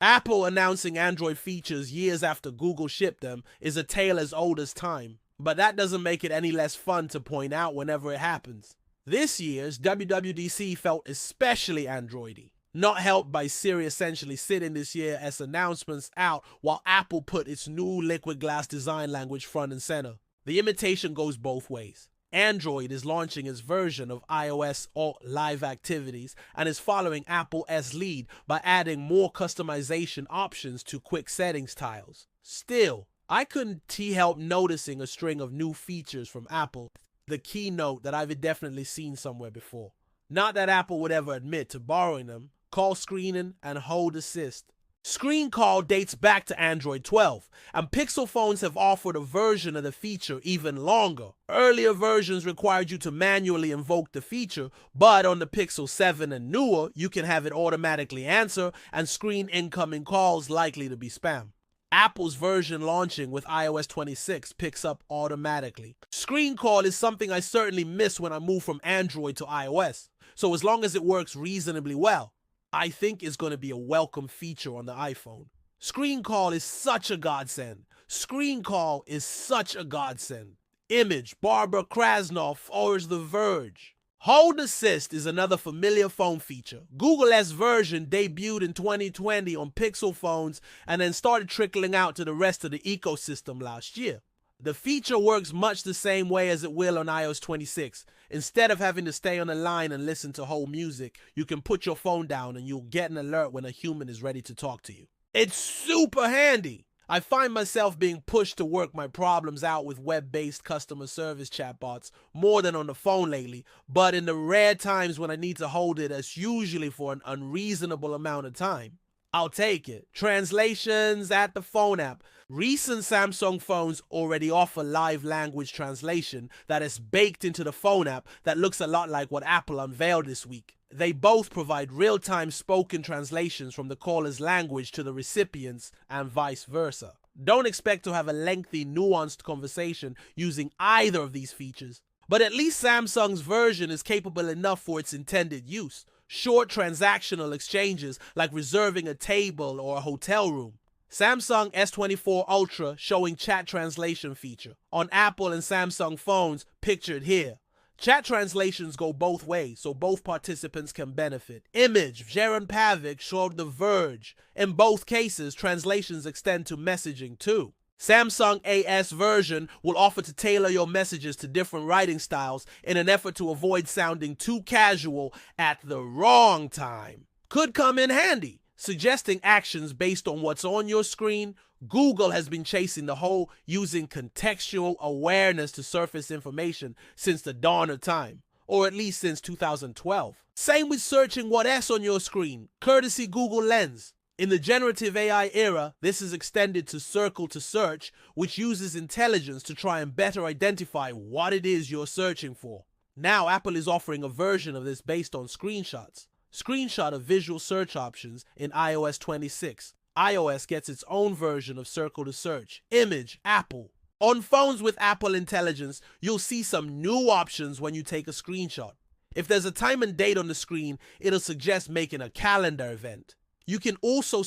Apple announcing Android features years after Google shipped them is a tale as old as time, but that doesn't make it any less fun to point out whenever it happens. This year's WWDC felt especially Androidy, not helped by Siri essentially sitting this year as announcements out while Apple put its new liquid glass design language front and center. The imitation goes both ways. Android is launching its version of iOS Alt Live Activities and is following Apple's lead by adding more customization options to quick settings tiles. Still, I couldn't help noticing a string of new features from Apple, the keynote that I've definitely seen somewhere before. Not that Apple would ever admit to borrowing them: call screening and hold assist. Screen call dates back to Android 12, and Pixel phones have offered a version of the feature even longer. Earlier versions required you to manually invoke the feature, but on the Pixel 7 and newer, you can have it automatically answer and screen incoming calls likely to be spam. Apple's version launching with iOS 26 picks up automatically. Screen call is something I certainly miss when I move from Android to iOS, so as long as it works reasonably well, I think is going to be a welcome feature on the iPhone. Screen call is such a godsend. Screen call is such a godsend. Image, Barbara Krasnoff, or The Verge. Hold Assist is another familiar phone feature. Google's version debuted in 2020 on Pixel phones and then started trickling out to the rest of the ecosystem last year. The feature works much the same way as it will on iOS 26. Instead of having to stay on the line and listen to whole music, you can put your phone down and you'll get an alert when a human is ready to talk to you. It's super handy. I find myself being pushed to work my problems out with web-based customer service chatbots more than on the phone lately, but in the rare times when I need to hold it, as usually for an unreasonable amount of time, I'll take it. Translations at the phone app. Recent Samsung phones already offer live language translation that is baked into the phone app that looks a lot like what Apple unveiled this week. They both provide real-time spoken translations from the caller's language to the recipient's and vice versa. Don't expect to have a lengthy, nuanced conversation using either of these features, but at least Samsung's version is capable enough for its intended use. Short transactional exchanges like reserving a table or a hotel room. Samsung S24 Ultra showing chat translation feature. On Apple and Samsung phones, pictured here. Chat translations go both ways, so both participants can benefit. Image, Jaron Pavic showed The Verge. In both cases, translations extend to messaging too. Samsung AS version will offer to tailor your messages to different writing styles in an effort to avoid sounding too casual at the wrong time. Could come in handy, suggesting actions based on what's on your screen. Google has been chasing the whole using contextual awareness to surface information since the dawn of time, or at least since 2012. Same with searching what's on your screen, courtesy Google Lens. In the generative AI era, this is extended to Circle to Search, which uses intelligence to try and better identify what it is you're searching for. Now Apple is offering a version of this based on screenshots. Screenshot of visual search options in iOS 26. iOS gets its own version of Circle to Search. Image, Apple. On phones with Apple Intelligence, you'll see some new options when you take a screenshot. If there's a time and date on the screen, it'll suggest making a calendar event. You can also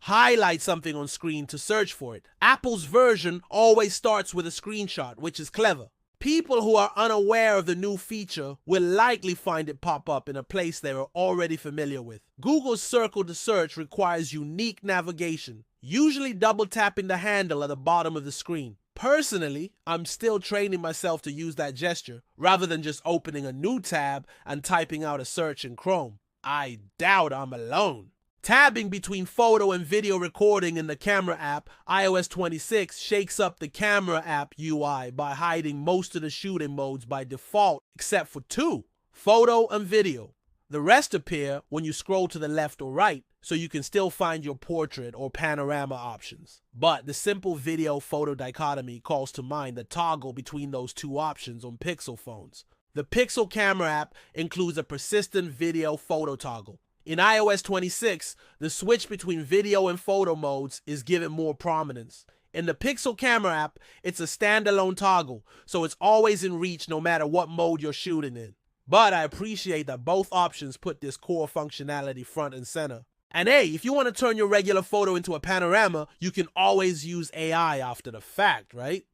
highlight something on screen to search for it. Apple's version always starts with a screenshot, which is clever. People who are unaware of the new feature will likely find it pop up in a place they are already familiar with. Google's Circle to Search requires unique navigation, usually double tapping the handle at the bottom of the screen. Personally, I'm still training myself to use that gesture rather than just opening a new tab and typing out a search in Chrome. I doubt I'm alone. Tabbing between photo and video recording in the camera app, iOS 26 shakes up the camera app UI by hiding most of the shooting modes by default except for two, photo and video. The rest appear when you scroll to the left or right, so you can still find your portrait or panorama options. But the simple video-photo dichotomy calls to mind the toggle between those two options on Pixel phones. The Pixel camera app includes a persistent video photo toggle. In iOS 26, the switch between video and photo modes is given more prominence. In the Pixel camera app, it's a standalone toggle, so it's always in reach no matter what mode you're shooting in. But I appreciate that both options put this core functionality front and center. And hey, if you want to turn your regular photo into a panorama, you can always use AI after the fact, right?